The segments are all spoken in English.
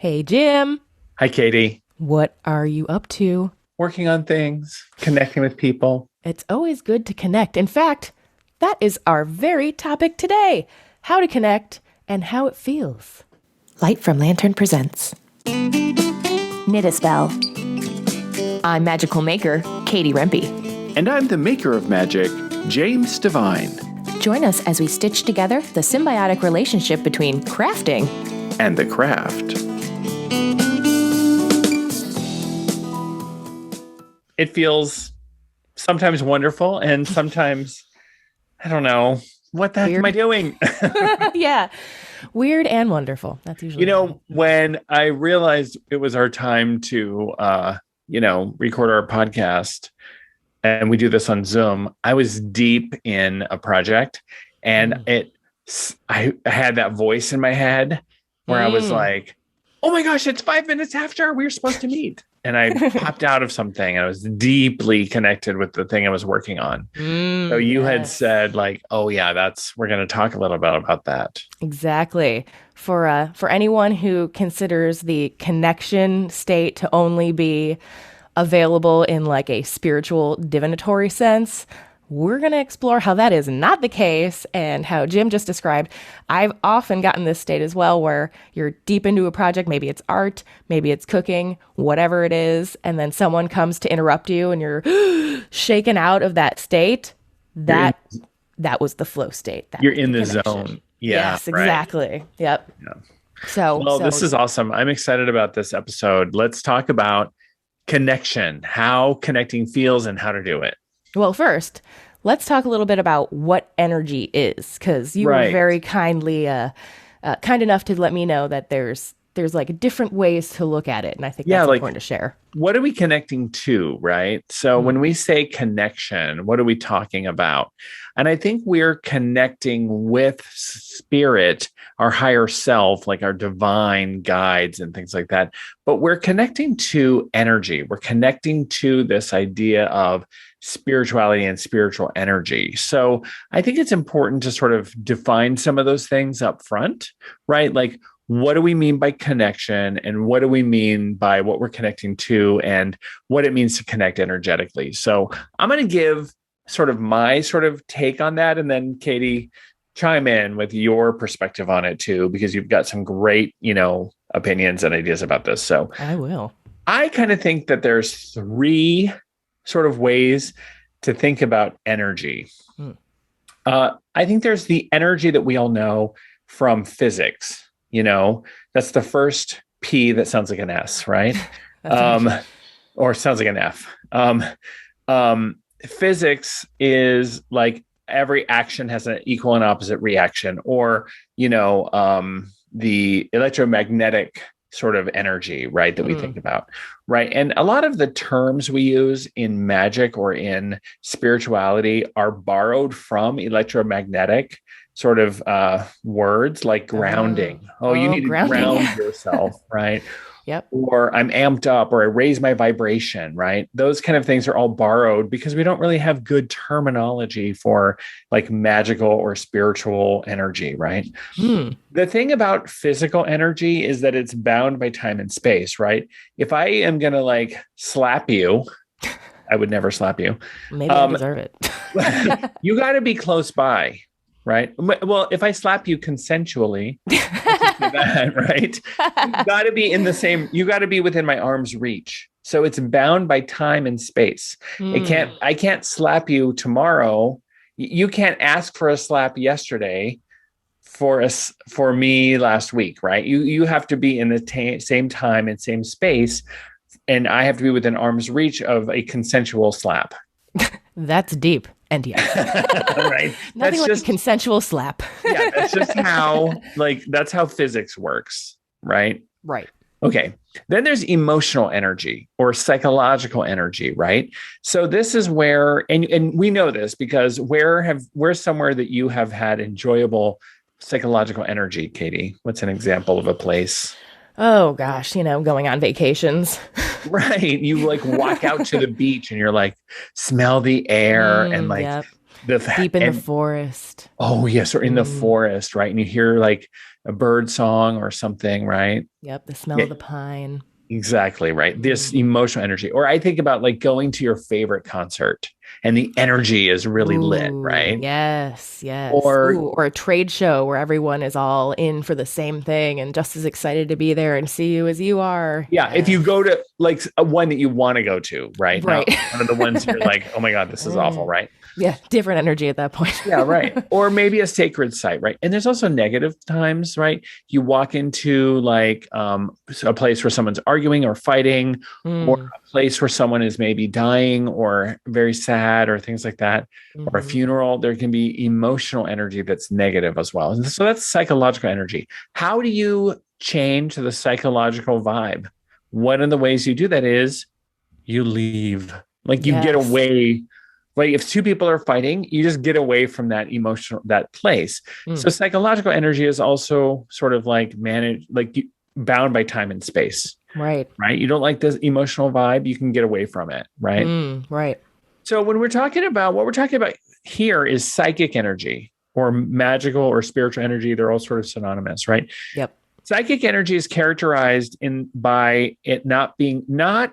Hey, Jim. Hi, Katie. What are you up to? Working on things, connecting with people. It's always good to connect. In fact, that is our very topic today: how to connect and how it feels. Light from Lantern presents Knit a Spell. I'm magical maker, Katie Rempe. And I'm the maker of magic, James Devine. Join us as we stitch together the symbiotic relationship between crafting And the craft. It feels sometimes wonderful and sometimes, I don't know, what the heck am I doing? Yeah, weird and wonderful. That's usually when I realized it was our time to, record our podcast and we do this on Zoom, I was deep in a project and I had that voice in my head where I was like, oh my gosh, it's 5 minutes after we were supposed to meet. And I popped out of something and I was deeply connected with the thing I was working on. So you had said like, oh yeah, we're going to talk a little bit about that. Exactly. For anyone who considers the connection state to only be available in like a spiritual divinatory sense, we're going to explore how that is not the case and how Jim just described. I've often gotten this state as well where you're deep into a project. Maybe it's art, maybe it's cooking, whatever it is. And then someone comes to interrupt you and you're shaken out of that state. That was the flow state. You're in the zone. Yeah, yes, exactly. Right. Yep. Yeah. So this is awesome. I'm excited about this episode. Let's talk about connection, how connecting feels and how to do it. Well, first, let's talk a little bit about what energy is, because you were very kindly kind enough to let me know that there's like different ways to look at it, and I think that's important to share. What are we connecting to, right? So when we say connection, what are we talking about? And I think we're connecting with spirit, our higher self, like our divine guides and things like that. But we're connecting to energy. We're connecting to this idea of spirituality and spiritual energy. So I think it's important to sort of define some of those things up front, right? Like, what do we mean by connection and what do we mean by what we're connecting to and what it means to connect energetically? So I'm going to give sort of my sort of take on that. And then Katie, chime in with your perspective on it too, because you've got some great, opinions and ideas about this. So I will. I kind of think that there's three sort of ways to think about energy. I think there's the energy that we all know from physics. That's the first P that sounds like an S, right? Or sounds like an F. Physics is like every action has an equal and opposite reaction, or, the electromagnetic sort of energy, right, that we think about, right? And a lot of the terms we use in magic or in spirituality are borrowed from electromagnetic sort of words like grounding. You need to ground yourself, right? Yep. Or I'm amped up, or I raise my vibration, right? Those kind of things are all borrowed because we don't really have good terminology for like magical or spiritual energy, right? The thing about physical energy is that it's bound by time and space, right? If I am going to like slap you, I would never slap you. Maybe I deserve it. You got to be close by. Right. Well, if I slap you consensually, that, right? You got to be you got to be within my arm's reach. So it's bound by time and space. I can't slap you tomorrow. You can't ask for a slap yesterday for me last week, right? You have to be in the same time and same space. And I have to be within arm's reach of a consensual slap. That's deep. And yes, right. Nothing like a consensual slap. Yeah, that's just that's how physics works, right? Right. Okay. Then there's emotional energy or psychological energy, right? So this is where, and we know this because where's somewhere that you have had enjoyable psychological energy, Katie? What's an example of a place? Oh gosh, going on vacations. Right. You like walk out to the beach and you're like, smell the air and like Deep in the and forest. oh yes, or in the Mm. forest, right? And you hear like a bird song or something, right? Yep. The smell Yeah, of the pine. exactly, right. This Mm. emotional energy. Or I think about like going to your favorite concert and the energy is really lit, Ooh, right? yes, yes. Or Ooh, or a trade show where everyone is all in for the same thing and just as excited to be there and see you as you are. yeah, if you Yes. go to like a one that you want to go to, right? Right. Not one of the ones you're like, oh my God, this is awful, Mm. right? Yeah, different energy at that point. Yeah, right. Or maybe a sacred site, right? And there's also negative times, right? You walk into like a place where someone's arguing or fighting, or Mm. a place where someone is maybe dying or very sad or things like that, or a Hmm. funeral. There can be emotional energy that's negative as well. And so that's psychological energy. How do you change the psychological vibe? One of the ways you do that is you leave, like you get Yes. away. Like if two people are fighting, you just get away from that emotional that place. Mm. So psychological energy is also sort of like managed, like bound by time and space, Right. right? You don't like this emotional vibe, you can get away from it, right? Mm. Right. So when we're talking about what we're talking about here is psychic energy or magical or spiritual energy. They're all sort of synonymous, right? Yep. Psychic energy is characterized in by it not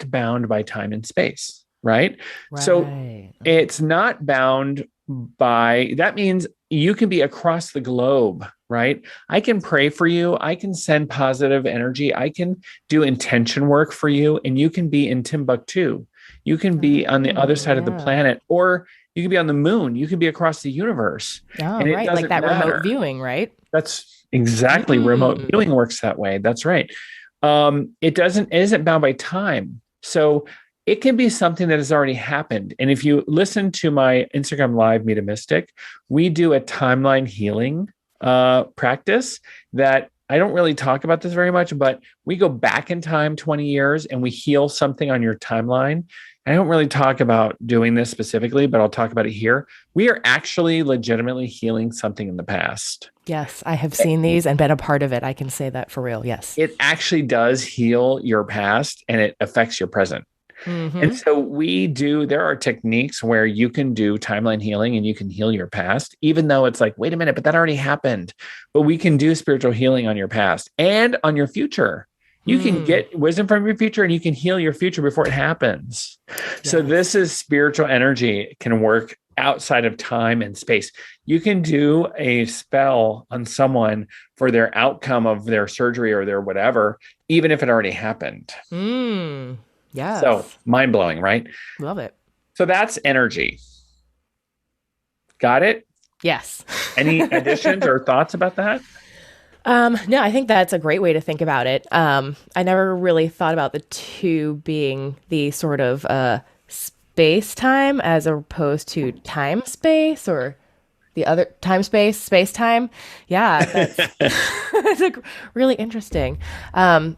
bound by time and space, right? So Right. it's not bound by that means you can be across the globe, right? I can pray for you, I can send positive energy, I can do intention work for you, and you can be in Timbuktu. You can be on the other Oh, side of the yeah. planet, or you can be on the moon, you can be across the universe, Oh, and it right. Like doesn't that remote matter. viewing, right? That's exactly remote Mm. viewing works that way. That's right. It isn't bound by time. So it can be something that has already happened. And if you listen to my Instagram live Meet a Mystic, we do a timeline healing practice that I don't really talk about this very much, but we go back in time 20 years and we heal something on your timeline. I don't really talk about doing this specifically, but I'll talk about it here. We are actually legitimately healing something in the past. Yes, I have seen these and been a part of it. I can say that for real. Yes. It actually does heal your past and it affects your present. And Mm-hmm. so there are techniques where you can do timeline healing and you can heal your past, even though it's like, wait a minute, but that already happened. But we can do spiritual healing on your past and on your future. You can Mm. get wisdom from your future and you can heal your future before it happens. So this Yes. is spiritual energy. It can work outside of time and space. You can do a spell on someone for their outcome of their surgery or their whatever, even if it already happened. Mm. So Yes. mind blowing, right? Love it. So that's energy. Got it? Yes. Any additions or thoughts about that? No, I think that's a great way to think about it. I never really thought about the two being the sort of space time as opposed to time space or the other time space time. Yeah, that's that's really interesting.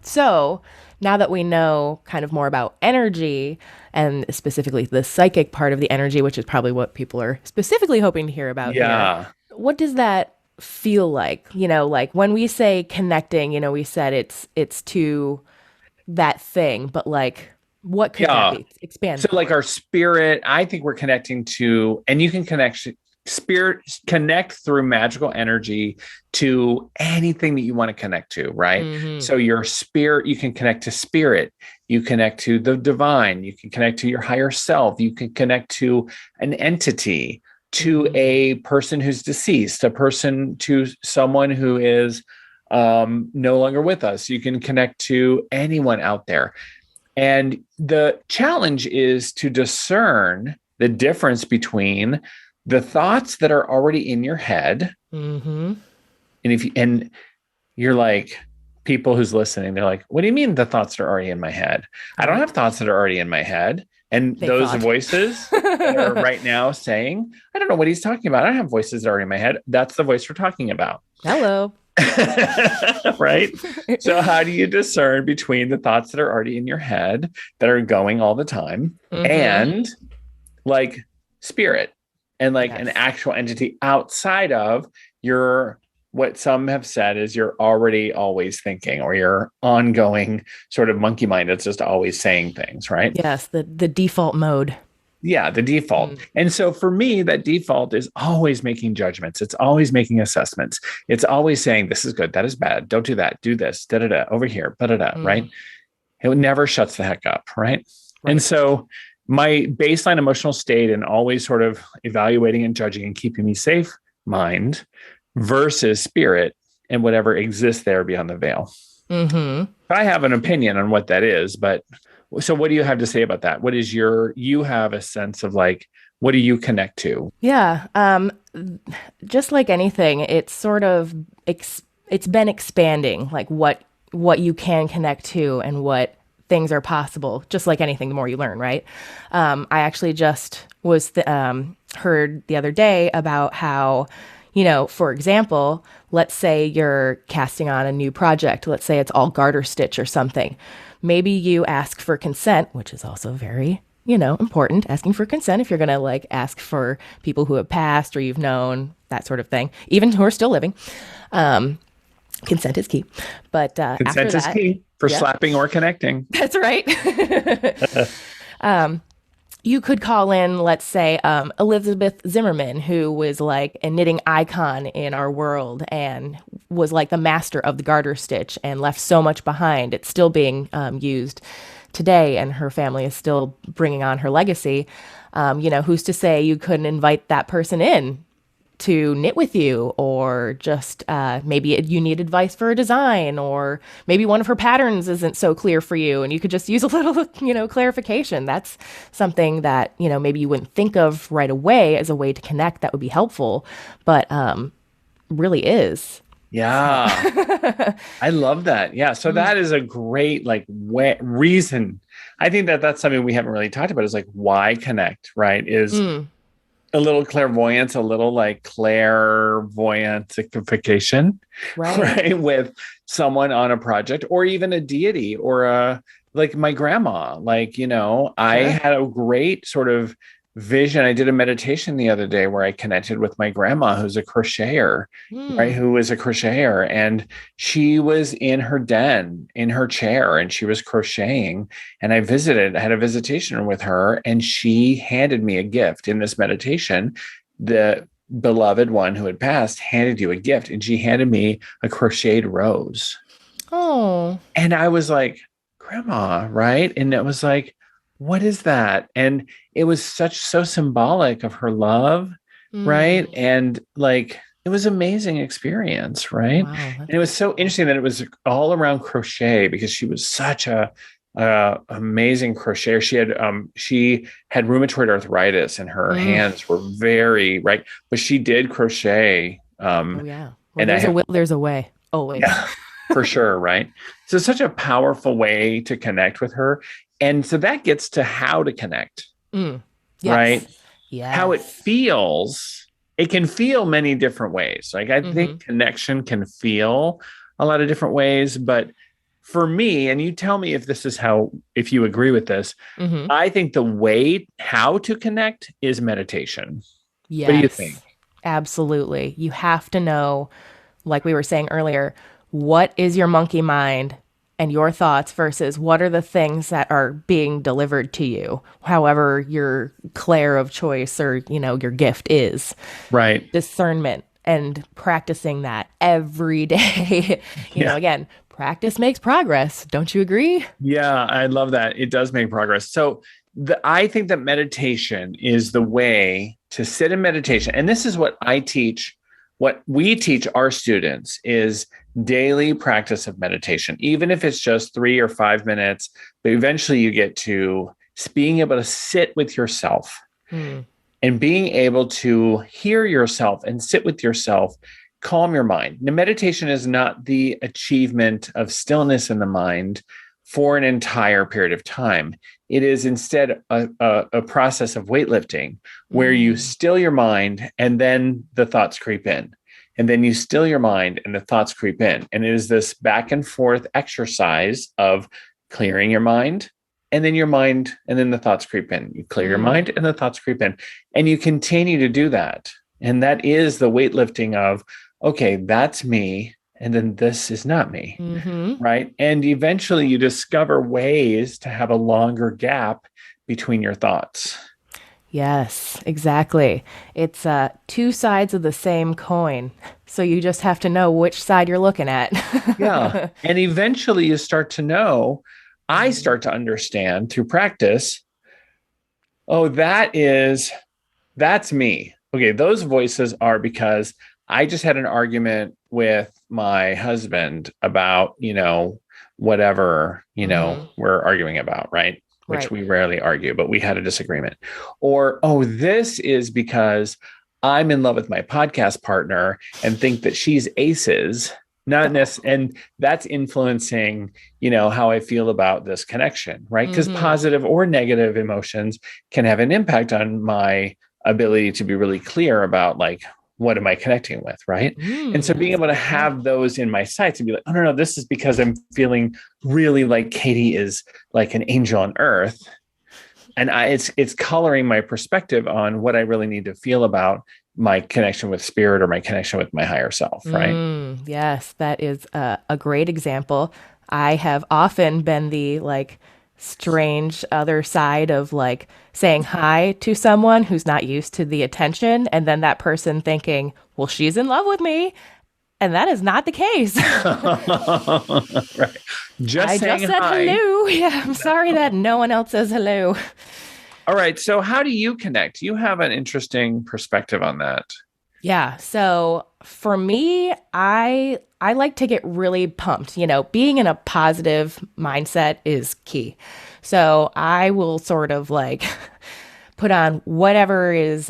So now that we know kind of more about energy and specifically the psychic part of the energy, which is probably what people are specifically hoping to hear about here, Yeah. what does that feel like? Like when we say connecting, we said it's to that thing, but like what could that Yeah. be? Expand So like more. our spirit, I think we're connecting to, and you can connect through magical energy to anything that you want to connect to, right? Mm-hmm. So your spirit, you can connect to spirit, you connect to the divine, you can connect to your higher self, you can connect to an entity, to Mm-hmm. a person who's deceased, to someone who is no longer with us. You can connect to anyone out there. And the challenge is to discern the difference between the thoughts that are already in your head. Mm-hmm. And you're like, people who's listening, they're like, what do you mean the thoughts that are already in my head? I don't have Right. thoughts that are already in my head. And They those thought. voices that are right now saying, I don't know what he's talking about. I don't have voices that are in my head. That's the voice we're talking about. Hello. Right? So, how do you discern between the thoughts that are already in your head that are going all the time Mm-hmm. and like spirit and like an Yes. actual entity outside of your what some have said is you're already always thinking or your ongoing sort of monkey mind that's just always saying things, right? Yes, the default mode. Yeah, the default. Mm, And so for me, that default is always making judgments. It's always making assessments. It's always saying, this is good, that is bad. Don't do that. Do this, da da da, over here, da da da, right? mm, It never shuts the heck up, right? And right. so my baseline emotional state and always sort of evaluating and judging and keeping me safe mind versus spirit and whatever exists there beyond the veil. Mm-hmm. I have an opinion on what that is, but so what do you have to say about that? What is you have a sense of like, what do you connect to? Yeah. Just like anything, it's sort of it's been expanding, like what you can connect to and what things are possible. Just like anything, the more you learn, right? I actually just heard the other day about how, for example, let's say you're casting on a new project. Let's say it's all garter stitch or something. Maybe you ask for consent, which is also very, important, asking for consent if you're going to like ask for people who have passed or you've known, that sort of thing, even who are still living. Um, Consent is key. But after Consent is that, key for yep, slapping or connecting. that's right. You could call in, let's say, Elizabeth Zimmerman, who was like a knitting icon in our world and was like the master of the garter stitch and left so much behind. It's still being used today, and her family is still bringing on her legacy. Who's to say you couldn't invite that person in to knit with you, or just maybe you need advice for a design, or maybe one of her patterns isn't so clear for you and you could just use a little, clarification. That's something that, maybe you wouldn't think of right away as a way to connect that would be helpful, but really is. So, Yeah. I love that. Yeah. So mm, that is a great like reason. I think that that's something we haven't really talked about is like why connect, right? Is mm, a little clairvoyance, a little like clairvoyantification, right. right? With someone on a project or even a deity or like my grandma. Like, I Sure. had a great sort of vision. I did a meditation the other day where I connected with my grandma, who's a crocheter, right? Mm, Who was a crocheter. And she was in her den in her chair and she was crocheting. And I had a visitation with her, and she handed me a gift in this meditation. The beloved one who had passed handed you a gift, and she handed me a crocheted rose. oh. And I was like, Grandma, right? And it was like, what is that? And it was so symbolic of her love, right? Mm, And like, it was an amazing experience, right? wow, that's And it was so beautiful. interesting that it was all around crochet because she was such a amazing crocheter. She had rheumatoid arthritis and her Mm, hands were very right, but she did crochet. oh yeah, where And I there's a have will, there's a way, always. yeah, for sure. Right. So, such a powerful way to connect with her. And so that gets to how to connect, Mm, right? yes, How it yes. feels. It can feel many different ways. Like, I Mm-hmm. think connection can feel a lot of different ways. But for me, and you tell me if this is how, if you agree with this, Mm-hmm. I think the way how to connect is meditation. What do you think? Yes, absolutely. You have to know, like we were saying earlier, what is your monkey mind and your thoughts versus what are the things that are being delivered to you, however your clair of choice or, your gift is. Right. Discernment and practicing that every day. Yeah. Again, practice makes progress. Don't you agree? Yeah, I love that. It does make progress. So I think that meditation is the way to sit in meditation. And this is what I teach. What we teach our students is daily practice of meditation, even if it's just 3 or 5 minutes, but eventually you get to being able to sit with yourself Hmm. and being able to hear yourself and sit with yourself, calm your mind. Now, meditation is not the achievement of stillness in the mind for an entire period of time. It is instead a process of weightlifting where you Mm. still your mind and then the thoughts creep in. And then you still your mind and the thoughts creep in. And it is this back and forth exercise of clearing your mind and then your mind and then the thoughts creep in. You clear your Mm. mind and the thoughts creep in. And you continue to do that. And that is the weightlifting of, okay, that's me. And then this is not me. Mm-hmm. Right. And eventually you discover ways to have a longer gap between your thoughts. Yes, exactly. It's two sides of the same coin. So you just have to know which side you're looking at. Yeah. And eventually you start to know, I Mhm. start to understand through practice, oh, that's me. Okay, those voices are because I just had an argument with my husband about, whatever, Mhm. we're arguing about, right? Which Right. we rarely argue, but we had a disagreement. Or, oh, this is because I'm in love with my podcast partner and think that she's aces, not necessarily, and that's influencing, how I feel about this connection, right? Because Mhm. positive or negative emotions can have an impact on my ability to be really clear about like what am I connecting with, right? And so being That's a able to good point. have those in my sights and be like, oh no, this is because I'm feeling really like Katie is like an angel on earth. And it's coloring my perspective on what I really need to feel about my connection with spirit or my connection with my higher self, right? Yes, that is a great example. I have often been the like strange other side of like saying hi to someone who's not used to the attention, and then that person thinking, well, she's in love with me. And that is not the case. Right. Just I just saying said hi. hello. Yeah, I'm sorry that no one else says hello. All right. So how do you connect? You have an interesting perspective on that. Yeah. So for me, I like to get really pumped. Being in a positive mindset is key. So I will sort of like put on whatever is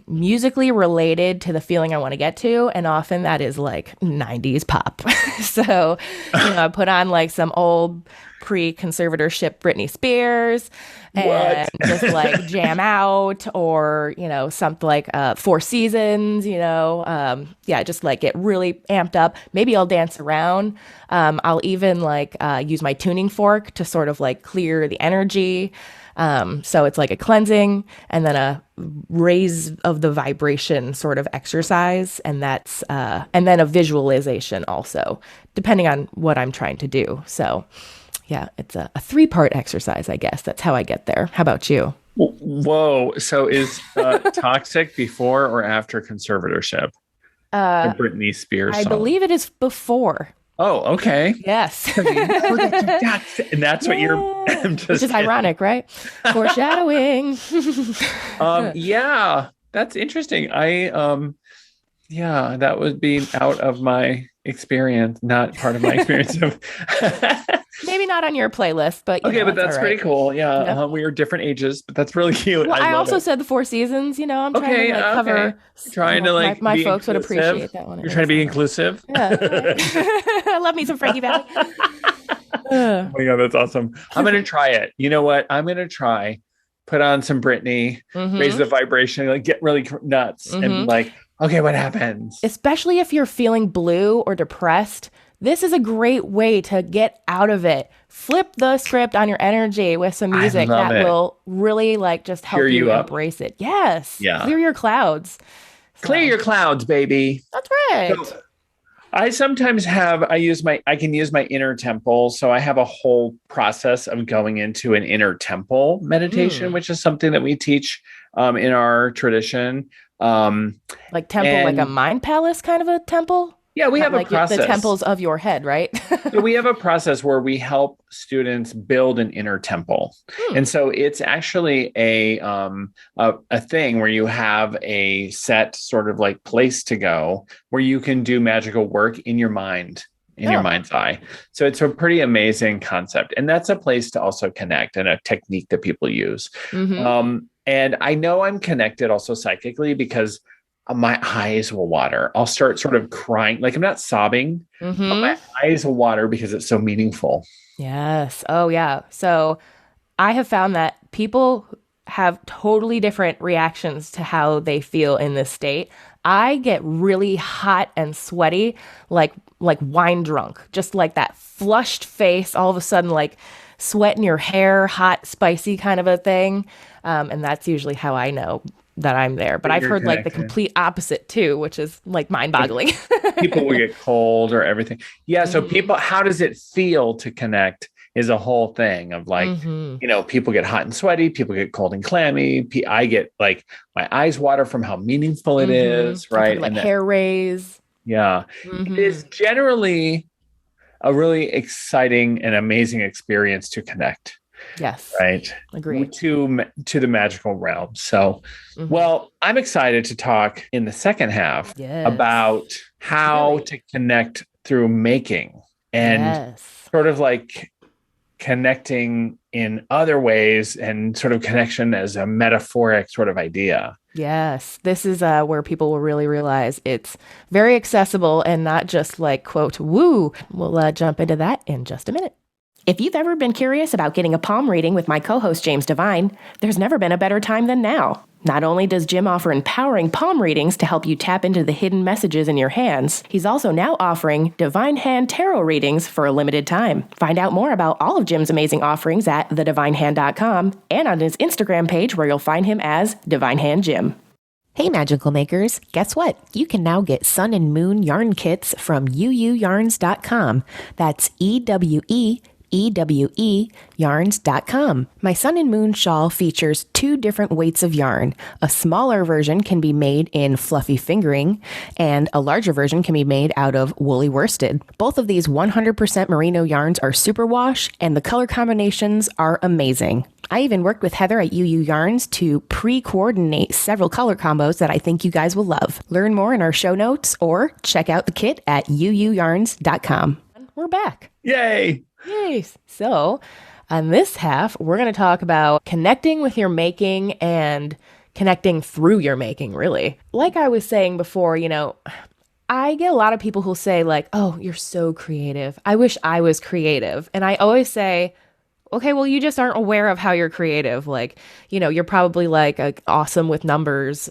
musically related to the feeling I want to get to. And often that is like 90s pop. So, I put on like some old pre conservatorship Britney Spears and What? just like jam out or, something like Four Seasons, yeah, just like get really amped up. Maybe I'll dance around. I'll even like use my tuning fork to sort of like clear the energy. So it's like a cleansing and then a raise of the vibration sort of exercise. And then a visualization also, depending on what I'm trying to do. So yeah, it's a three-part exercise, I guess. That's how I get there. How about you? Whoa. So is toxic before or after conservatorship? The Uh, Britney Spears I song. believe it is before. Oh, okay. Yes. So you know that you toxic. And that's what you're Yeah. I'm Which just is kidding. ironic, right? Foreshadowing. Yeah, that's interesting. Yeah, that would be out of my experience, not part of my experience of Maybe not on your playlist, but Okay, but it's all that's pretty right. cool. Yeah, Yeah. we are different ages, but that's really cute. Well, I I love also it. said the Four Seasons. I'm trying to Okay, like okay. cover. You're trying to My like my be folks would inclusive. appreciate that one You're in the trying to be summer. inclusive. Yeah, I love me some Frankie Valley. Oh Uh, my God, that's awesome. I'm going to try it. You know what? I'm going to try, put on some Britney, raise mm-hmm. the vibration, like get really nuts and be Mm-hmm. like, okay, what happens? Especially if you're feeling blue or depressed, this is a great way to get out of it. Flip the script on your energy with some I music love that it. will really like just Cheer help you you up. embrace it. Yes, Yeah. clear your clouds. Clear So your clouds, baby. that's So right. I can use my inner temple. So I have a whole process of going into an inner temple meditation, Mm. which is something that we teach in our tradition. Um, Like temple, like a and mind palace kind of a temple? yeah, we Not have a like the process. temples of your head, right? So we have a process where we help students build an inner temple, Hmm. and so it's actually a thing where you have a set sort of like place to go where you can do magical work in your Oh. mind's eye. So it's a pretty amazing concept, and that's a place to also connect and a technique that people use. Mm-hmm. And I know I'm connected also psychically because my eyes will water. I'll start sort of crying, like I'm not sobbing, but my Mm-hmm. eyes will water because it's so meaningful. Yes. Oh, yeah. So I have found that people have totally different reactions to how they feel in this state. I get really hot and sweaty, like wine drunk, just like that flushed face, all of a sudden like sweat in your hair, hot, spicy kind of a thing. And that's usually how I know that I'm there. But That I've you're heard like the connected. complete opposite too, which is like Like mind-boggling. people will get cold or everything. Yeah. So Hmm. people, how does it feel to connect? is a whole thing of like, Mm-hmm. people get hot and sweaty, people get cold and clammy. I get like my eyes water from how meaningful it Mm-hmm. is, I probably right? like And that, hair raise. yeah, it Mm-hmm. is generally a really exciting and amazing experience to connect, Yes. right? Agree. To the magical realm. So, Mm-hmm. well, I'm excited to talk in the second half Yes. about how Really. to connect through making and Yes. sort of like connecting in other ways and sort of connection as a metaphoric sort of idea. Yes. This is where people will really realize it's very accessible and not just like, quote, woo. We'll jump into that in just a minute. If you've ever been curious about getting a palm reading with my co host James Devine, there's never been a better time than now. Not only does Jim offer empowering palm readings to help you tap into the hidden messages in your hands, he's also now offering Divine Hand Tarot readings for a limited time. Find out more about all of Jim's amazing offerings at thedivinehand.com and on his Instagram page where you'll find him as Divine Hand Jim. Hey Magical Makers, guess what? You can now get Sun and Moon yarn kits from uuyarns.com. That's EWE yarns.com. My Sun and Moon shawl features 2 different weights of yarn. A smaller version can be made in fluffy fingering, and a larger version can be made out of woolly worsted. Both of these 100% merino yarns are superwash, and the color combinations are amazing. I even worked with Heather at UU Yarns to pre-coordinate several color combos that I think you guys will love. Learn more in our show notes or check out the kit at uuyarns.com. We're back. Yay! Yay! So, on this half, we're going to talk about connecting with your making and connecting through your making, really. Like I was saying before, I get a lot of people who'll say, like, oh, you're so creative. I wish I was creative. And I always say, okay, well, you just aren't aware of how you're creative. Like, you're probably like awesome with numbers.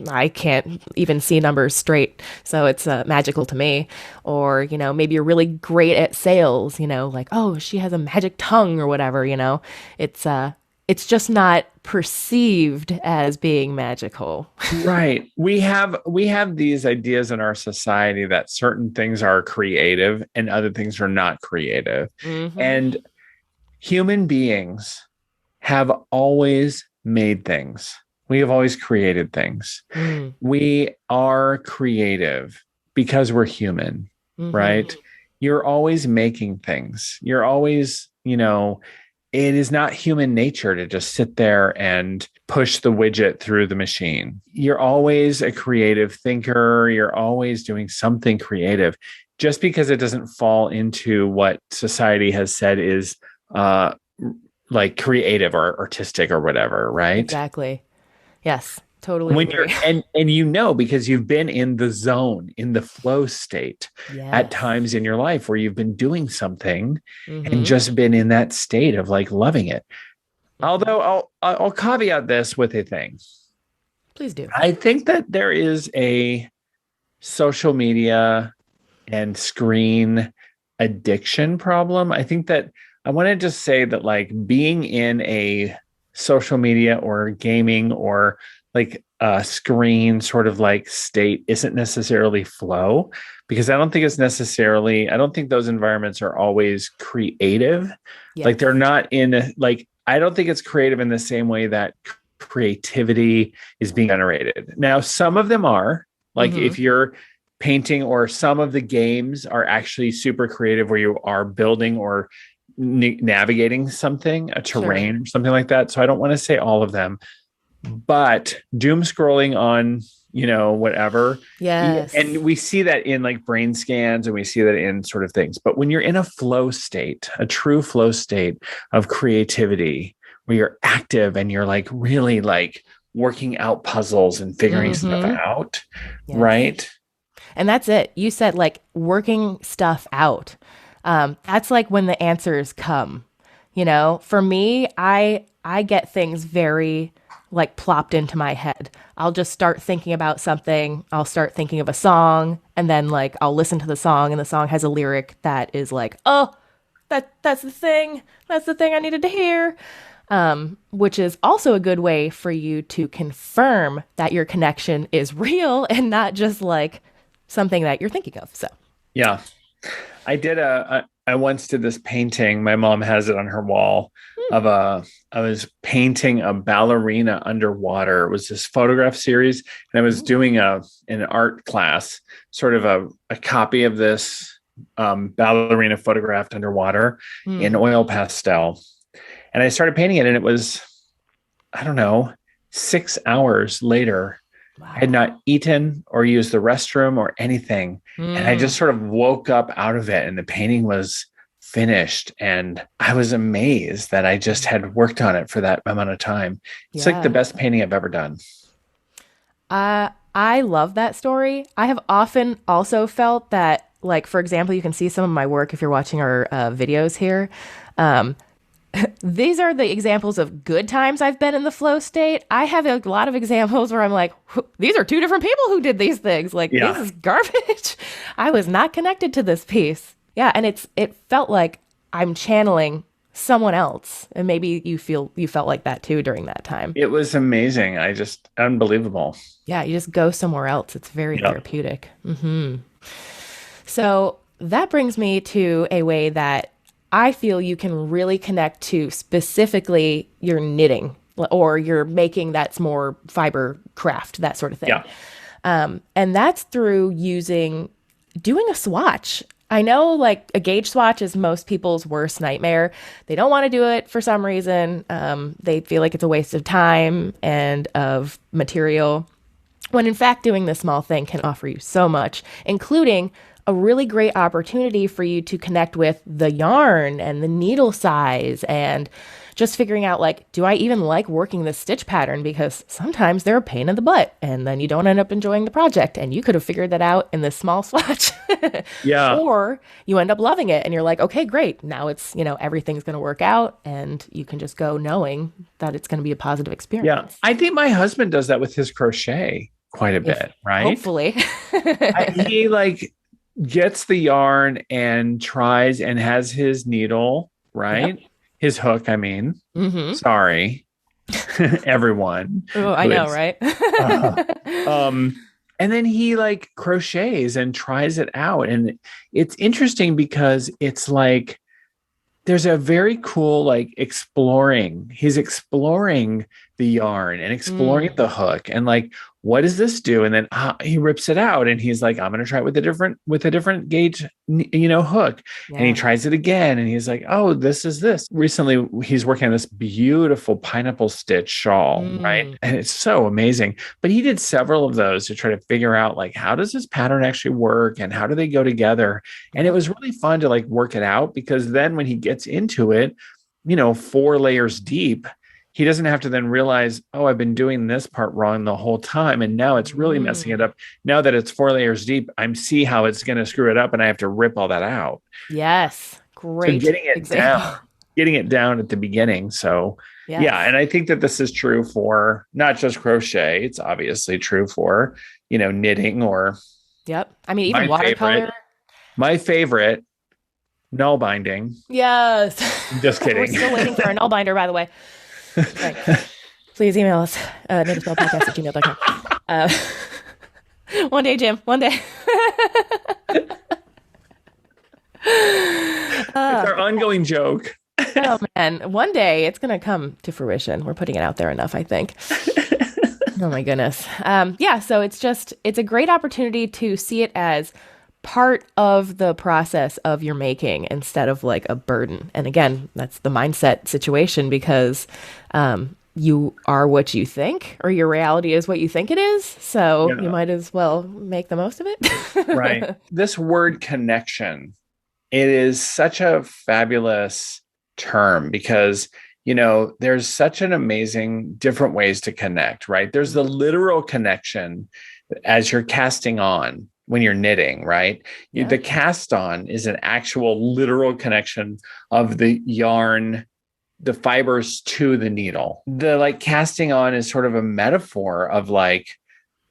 I can't even see numbers straight. So it's magical to me. Or, maybe you're really great at sales, like, oh, she has a magic tongue or whatever, it's just not perceived as being magical. Right. We have these ideas in our society that certain things are creative and other things are not creative. Mm-hmm. And human beings have always made things. We have always created things. Mm. We are creative because we're human, Mm-hmm. right? You're always making things. You're always, it is not human nature to just sit there and push the widget through the machine. You're always a creative thinker. You're always doing something creative. Just because it doesn't fall into what society has said is like creative or artistic or whatever, right? Exactly. Yes, totally When you're agree. and because you've been in the zone, in the flow state at Yes. times in your life where you've been doing something and Mm-hmm. just been in that state of like loving it. Mm-hmm. Although I'll caveat this with a thing. Please do. I think that there is a social media and screen addiction problem. I think that I want to just say that like being in a social media or gaming or like a screen sort of like state isn't necessarily flow, because I don't think I don't think those environments are always creative. Like they're Yes. not like, I don't think it's creative in the same way that creativity is being generated. Now, some of them are, like Mm-hmm. if you're painting, or some of the games are actually super creative where you are building or navigating something, a Sure. terrain or something like that. So I don't want to say all of them, but doom scrolling on, whatever. And Yes. we see that in like brain scans and we see that in sort of things. But when you're in a flow state, a true flow state of creativity, where you're active and you're like really like working out puzzles and figuring stuff Mm-hmm. out, Yes. right? And that's it. You said like working stuff out. That's like when the answers come. For me, I get things very like plopped into my head. I'll just start thinking about something. I'll start thinking of a song, and then like I'll listen to the song, and the song has a lyric that is like, oh, that's the thing. That's the thing I needed to hear. Which is also a good way for you to confirm that your connection is real and not just like something that you're thinking of. So, Yeah. I did I once did this painting. My mom has it on her wall Hmm. of I was painting a ballerina underwater. It was this photograph series, and I was Ooh. doing an art class, sort of a copy of this ballerina photographed underwater in Hmm. oil pastel. And I started painting it, and it was, I don't know, 6 hours later. I had Wow. not eaten or used the restroom or anything. And I just Mm. sort of woke up out of it, and the painting was finished. And I was amazed that I just had worked on it for that amount of time. It's like the Yeah. best painting I've ever done. I love that story. I have often also felt that, like, for example, you can see some of my work if you're watching our videos here. Um, these are the examples of good times I've been in the flow state. I have a lot of examples where I'm like, these are two different people who did these things. Like, this Yeah. is garbage. I was not connected to this piece. Yeah, and it felt like I'm channeling someone else. And maybe you felt like that too during that time. It was amazing. I just, unbelievable. Yeah, you just go somewhere else. It's very Yeah. therapeutic. So that brings me to a way that I feel you can really connect to specifically your knitting or your making that's more fiber craft, that sort of thing. Yeah. And that's through doing a swatch. I know like a gauge swatch is most people's worst nightmare. They don't want to do it for some reason. They feel like it's a waste of time and of material. When in fact, doing this small thing can offer you so much, including a really great opportunity for you to connect with the yarn and the needle size and just figuring out like, do I even like working this stitch pattern? Because sometimes they're a pain in the butt and then you don't end up enjoying the project. And you could have figured that out in this small swatch. Yeah. Or you end up loving it and you're like, okay, great. Now it's, everything's going to work out and you can just go knowing that it's going to be a positive Yeah. experience. I think my husband does that with his crochet quite a If bit, right? hopefully. He like gets the yarn and tries and has his needle, Yep. right? His hook, I mean. Mm-hmm. Sorry, everyone Oh, I who know, is. right? Uh, um, and then he like crochets and tries it out. And it's interesting because it's like there's a very cool like exploring. He's exploring the yarn and exploring Mm, the hook and like what does this do? And then he rips it out and he's like, I'm going to try it with a different gauge, hook. And he yeah. tries it again and he's like, oh, this is this. Recently, he's working on this beautiful pineapple stitch shawl, right? Mm, And it's so amazing. But he did several of those to try to figure out like how does this pattern actually work and how do they go together? And it yep. was really fun to like work it out because then when he gets into it, 4 layers deep, he doesn't have to then realize, oh, I've been doing this part wrong the whole time. And now it's really messing it Mm, up. Now that it's 4 layers deep, I'm see how it's going to screw it up and I have to rip all that out. yes. So Great example. getting it down at the beginning. So yeah. Yes. And I think that this is true for not just crochet. It's obviously true for, knitting or Yep. I mean, even my favorite, watercolor. my favorite, null binding. Yes. Just We're kidding. still waiting for a null binder, by the way. Right. Please email us, knitterspellpodcast@gmail.com. One day, Jim. One day. It's our ongoing joke. Oh man, one day it's gonna come to fruition. We're putting it out there enough, I think. Oh my goodness. Yeah, so it's a great opportunity to see it as part of the process of your making instead of like a burden. And again, that's the mindset situation because you are what you think, or your reality is what you think it is. So you Yeah. might as well make the most of Right. it. This word connection, it is such a fabulous term because, there's such an amazing different ways to connect, right? There's the literal connection as you're casting on when you're knitting, right? Yeah. The cast on is an actual literal connection of the yarn, the fibers to the needle. The like casting on is sort of a metaphor of like,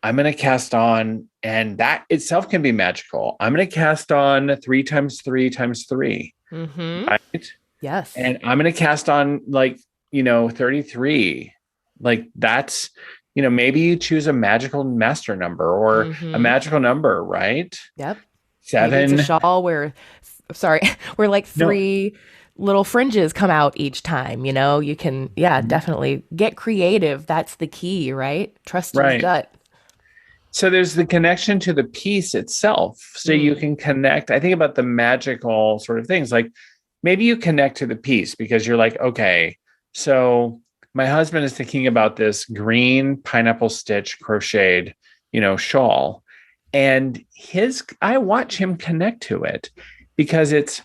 I'm going to cast on, and that itself can be magical. I'm going to cast on 3 times 3 times 3, Mm-hmm. right? Yes. And I'm going to cast on like, 33. Like that's, maybe you choose a magical master number or a Mm-hmm. magical number, right? Yep. Maybe it's a 7. shawl where sorry, where like No, three little fringes come out each time, you know? You can, yeah, definitely get creative. That's the key, right? Trust your right. gut. So there's the connection to the piece itself. So you Mm. can connect. I think about the magical sort of things. Like maybe you connect to the piece because you're like, okay, so my husband is thinking about this green pineapple stitch crocheted, shawl. And I watch him connect to it because it's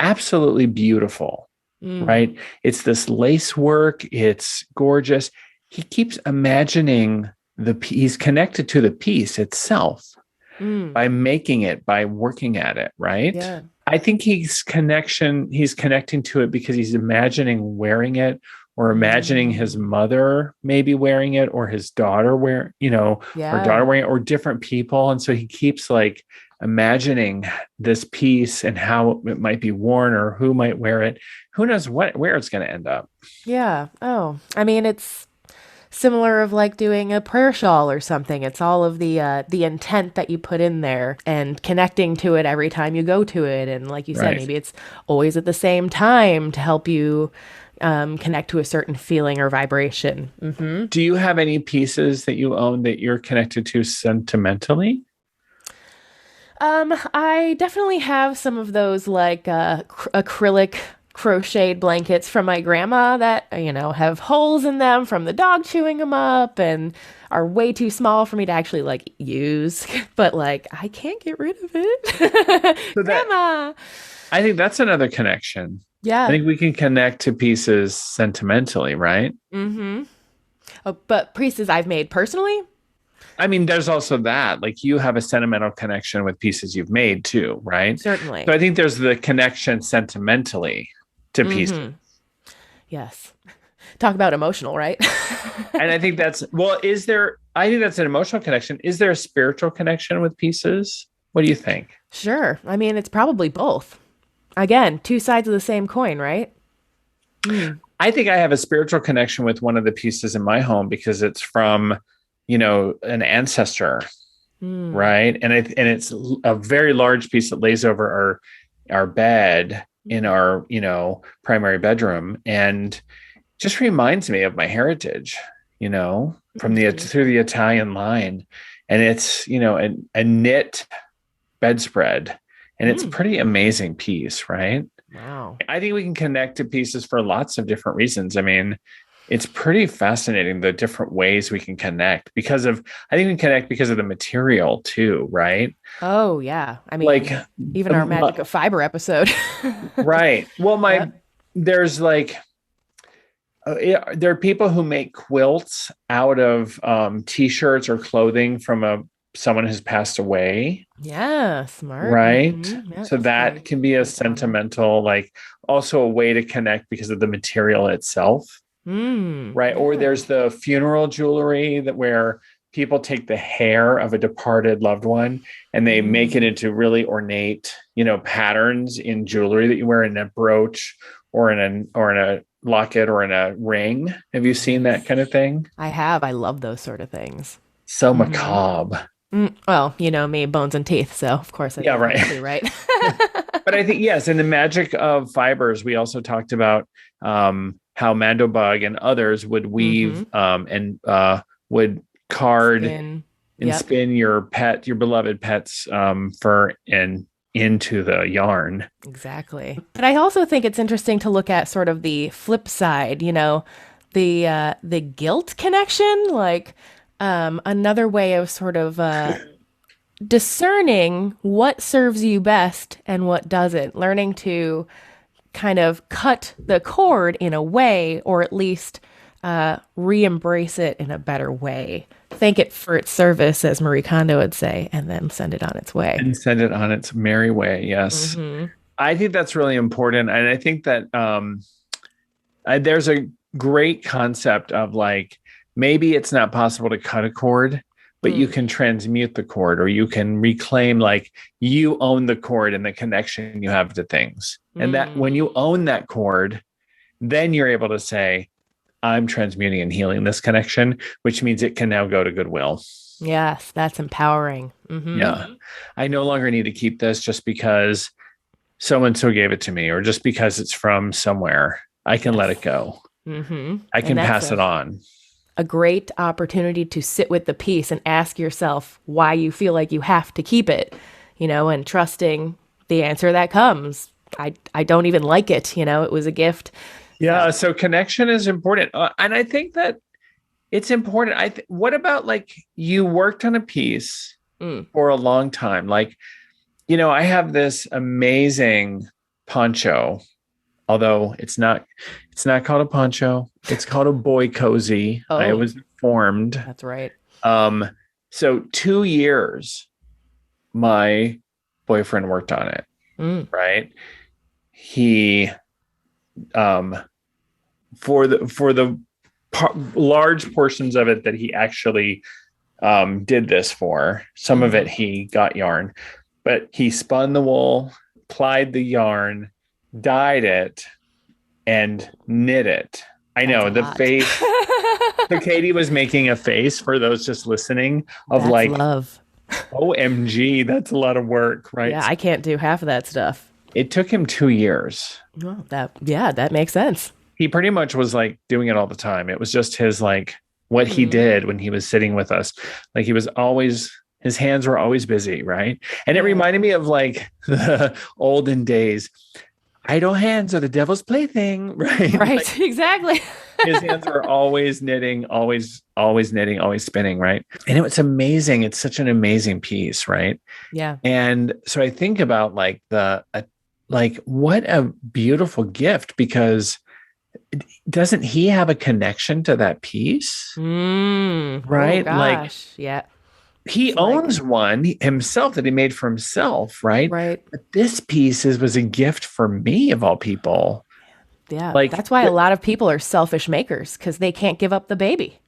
absolutely beautiful, Mm. right? It's this lace work, it's gorgeous. He keeps imagining he's connected to the piece itself Mm. by making it, by working at it, right? Yeah. I think he's connecting to it because he's imagining wearing it or imagining his Mm. mother maybe wearing it or his daughter or daughter Yeah. wearing it or different people. And so he keeps like imagining this piece and how it might be worn or who might wear it. Who knows where it's going to end up. Yeah. Oh, I mean, it's similar of like doing a prayer shawl or something. It's all of the intent that you put in there and connecting to it every time you go to it. And like you said, Right. maybe it's always at the same time to help you connect to a certain feeling or vibration. Hmm. Do you have any pieces that you own that you're connected to sentimentally? I definitely have some of those like acrylic crocheted blankets from my grandma that, have holes in them from the dog chewing them up and are way too small for me to actually like use. But like, I can't get rid of it. So that Grandma. I think that's another connection. I Yeah. think we can connect to pieces sentimentally, right? Mm-hmm. Oh, but pieces I've made personally? I mean, there's also that. Like you have a sentimental connection with pieces you've made too, right? So Certainly. I think there's the connection sentimentally to pieces. Mm-hmm. Yes. Talk about emotional, right? And I think I think that's an emotional connection. Is there a spiritual connection with pieces? What do you think? Sure. I mean, it's probably both. Again, two sides of the same coin, right? Mm. I think I have a spiritual connection with one of the pieces in my home because it's from, an ancestor, Mm. right? And it's a very large piece that lays over our bed in Mm. our, primary bedroom and just reminds me of my heritage, from the Mhm. through the Italian line. And it's, a knit bedspread. And it's a Mm. pretty amazing piece, right? Wow. I think we can connect to pieces for lots of different reasons. I mean, it's pretty fascinating the different ways we can connect I think we can connect because of the material too, right? Oh, yeah. I Like, mean, even our Magic of Fiber episode. right. Well, Yep. there's like, yeah, there are people who make quilts out of t-shirts or clothing from someone who's passed away, Yeah, smart. right? Hmm. Yeah, So for that can be a great honor. sentimental, like also a way to connect because of the material itself, Mm. right? Or Yeah. there's the funeral jewelry that where people take the hair of a departed loved one and they make it Mm. into really ornate, patterns in jewelry that you wear in a brooch or in a locket or in a ring. Have you seen that Yes. kind of thing? I have. I love those sort of things. So Hmm. macabre. Well, you know me, bones and teeth, so of course I Yeah, love that right. too, right? But I think yes, in the magic of fibers, we also talked about how Mandobug and others would weave Hmm. and would card Spin. and Yep. spin your beloved pet's fur and into the yarn. Exactly. But I also think it's interesting to look at sort of the flip side, the guilt connection, like another way of sort of discerning what serves you best and what doesn't, learning to kind of cut the cord in a way, or at least re-embrace it in a better way. Thank it for its service, as Marie Kondo would say, and then send it on its way. And send it on its merry way. Yes. Hmm. I think that's really important. And I think that there's a great concept of like maybe it's not possible to cut a cord, but you Mm. can transmute the cord or you can reclaim like you own the cord and the connection you have to things. And that when Mm. you own that cord, then you're able to say, I'm transmuting and healing this connection, which means it can now go to goodwill. Yes, that's empowering. Hmm. Yeah. I no longer need to keep this just because so and so gave it to me, or just because it's from somewhere, I can let it Yes. go. Mm-hmm. I And can that's pass it on. a great opportunity to sit with the piece and ask yourself why you feel like you have to keep it, and trusting the answer that comes. I don't even like it, it was a gift. Yeah. So, So connection is important. And I think that it's important. What about like you worked on a piece mm. for a long time? Like, I have this amazing poncho, although it's not called a poncho. It's called a boy cozy. I Oh, was informed. that's right. Um, so 2 years, my boyfriend worked on it, Mm. right? He, um, for the large portions of it that he actually did this for. Some of Mm-hmm. it he got yarn, but he spun the wool, plied the yarn, dyed it, and knit it. I That's know a the lot. face. So Katie was making a face for those just listening of That's like, love. OMG, that's a lot of work, right? Yeah, So I can't do half of that stuff. it took him 2 years. Well, that makes sense. He pretty much was like doing it all the time. It was just his like what he Mm. did when he was sitting with us. Like he was always his hands were always busy, right? And it Yeah. reminded me of like the olden days. Idle hands are the devil's plaything, right? Like Right. Exactly. his hands were always knitting, always knitting, always spinning, right? And it was amazing. It's such an amazing piece, right? Yeah. And so I think about like like what a beautiful gift, because doesn't he have a connection to that piece? Oh Right? Like gosh. Yeah. he It's like, owns one himself that he made for himself, right? right. But this piece was a gift for me of all people. Yeah. Like That's why a lot of people are selfish makers because they can't give up the baby.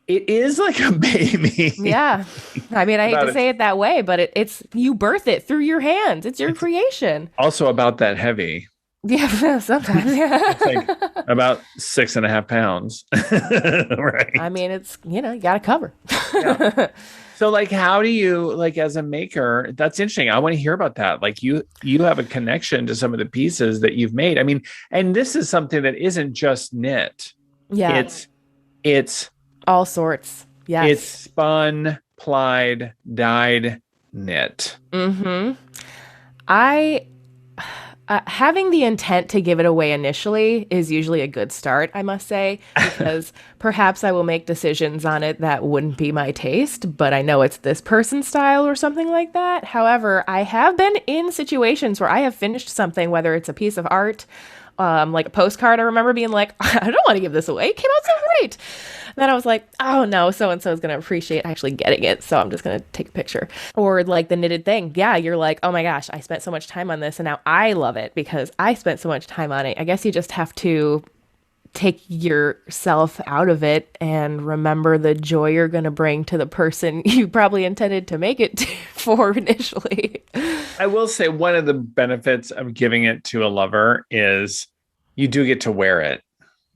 it is like a baby. Yeah. I mean, I hate About to it. say it that way, but it's you birth it through your hands. It's your It's creation. also about that heavy. Yeah, sometimes. It's Yeah. like about 6.5 pounds. I Right. mean, it's, you got to cover. Yeah. So like how do you like as a maker, that's interesting. I want to hear about that. Like you have a connection to some of the pieces that you've made. I mean, and this is something that isn't just knit. Yeah. It's it's All sorts. it's Yes. spun, plied, dyed, knit. Mm-hmm. I having the intent to give it away initially is usually a good start, I must say, because perhaps I will make decisions on it that wouldn't be my taste, but I know it's this person's style or something like that. However, I have been in situations where I have finished something, whether it's a piece of art, like a postcard. I remember being like, I don't want to give this away. It came out so great. Then I was like, oh no, so and so is going to appreciate actually getting it. So I'm just going to take a picture. Or like the knitted thing. Yeah, you're like, oh my gosh, I spent so much time on this and now I love it because I spent so much time on it. I guess you just have to take yourself out of it and remember the joy you're going to bring to the person you probably intended to make it for initially. I will say one of the benefits of giving it to a lover is you do get to wear it.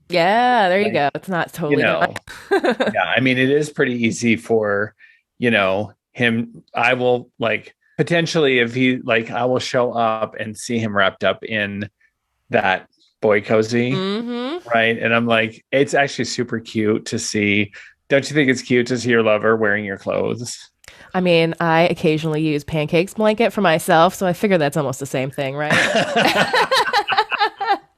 Yeah, there you Like, go. It's not you totally know, gone. yeah, I mean, it is pretty easy for, him. I will like potentially if he like, I will show up and see him wrapped up in that boy cozy, Mm-hmm. right? And I'm like, it's actually super cute to see. Don't you think it's cute to see your lover wearing your clothes? I mean, I occasionally use Pancake's blanket for myself, so I figure that's almost the same thing, right?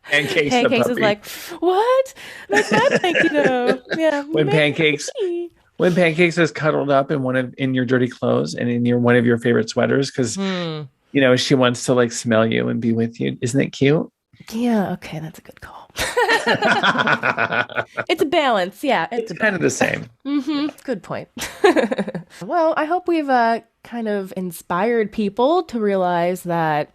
Pancakes the Pancakes is puppy. like, what? That's my blanket, though. Yeah, you When made it pancakes for me. when pancakes is cuddled up in your dirty clothes and in your one of your favorite sweaters because Hmm. she wants to like smell you and be with you. Isn't it cute? Yeah, okay, that's a good call. It's a balance. Yeah, it's It's a kind of balance. the same. Mm-hmm. Good point. Well, I hope we've kind of inspired people to realize that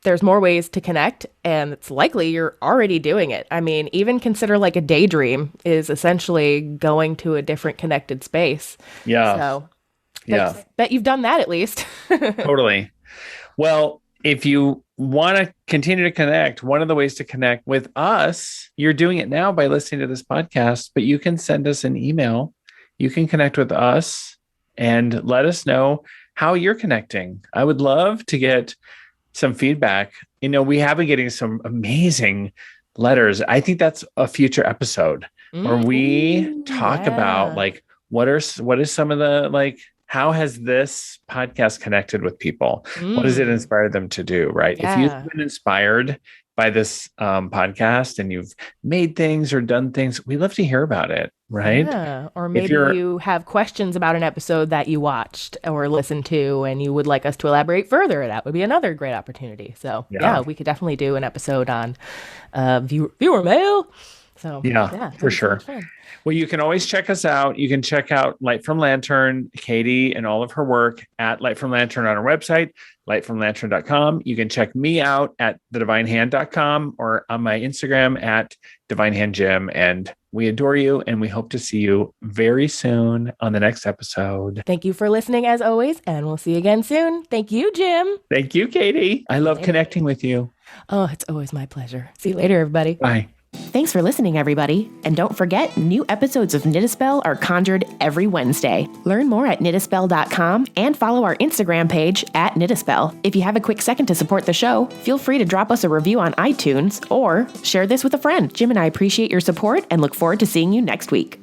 there's more ways to connect, and it's likely you're already doing it. I mean, even consider like a daydream is essentially going to a different connected space. Yeah. So, Yeah. bet you've done that at least. Totally. Well, if you want to continue to connect, one of the ways to connect with us, you're doing it now by listening to this podcast, but you can send us an email. You can connect with us and let us know how you're connecting. I would love to get some feedback. We have been getting some amazing letters. I think that's a future episode where we talk about like what is some of the like how has this podcast connected with people? What does it inspire them to do? Right. Yeah. If you've been inspired by this podcast and you've made things or done things, we love to hear about it. Right. Yeah. Or maybe you have questions about an episode that you watched or listened to and you would like us to elaborate further. That would be another great opportunity. So yeah, we could definitely do an episode on viewer mail. So yeah, for sure. Well, you can always check us out. You can check out Light from Lantern, Katie, and all of her work at Light from Lantern on our website, lightfromlantern.com. You can check me out at thedivinehand.com or on my Instagram at divinehandjim. And we adore you, and we hope to see you very soon on the next episode. Thank you for listening as always, and we'll see you again soon. Thank you, Jim. Thank you, Katie. I love connecting with you. Oh, it's always my pleasure. See you later, everybody. Bye. Thanks for listening, everybody. And don't forget, new episodes of Knit a Spell are conjured every Wednesday. Learn more at knitaspell.com and follow our Instagram page at Knit a Spell. If you have a quick second to support the show, feel free to drop us a review on iTunes or share this with a friend. Jim and I appreciate your support and look forward to seeing you next week.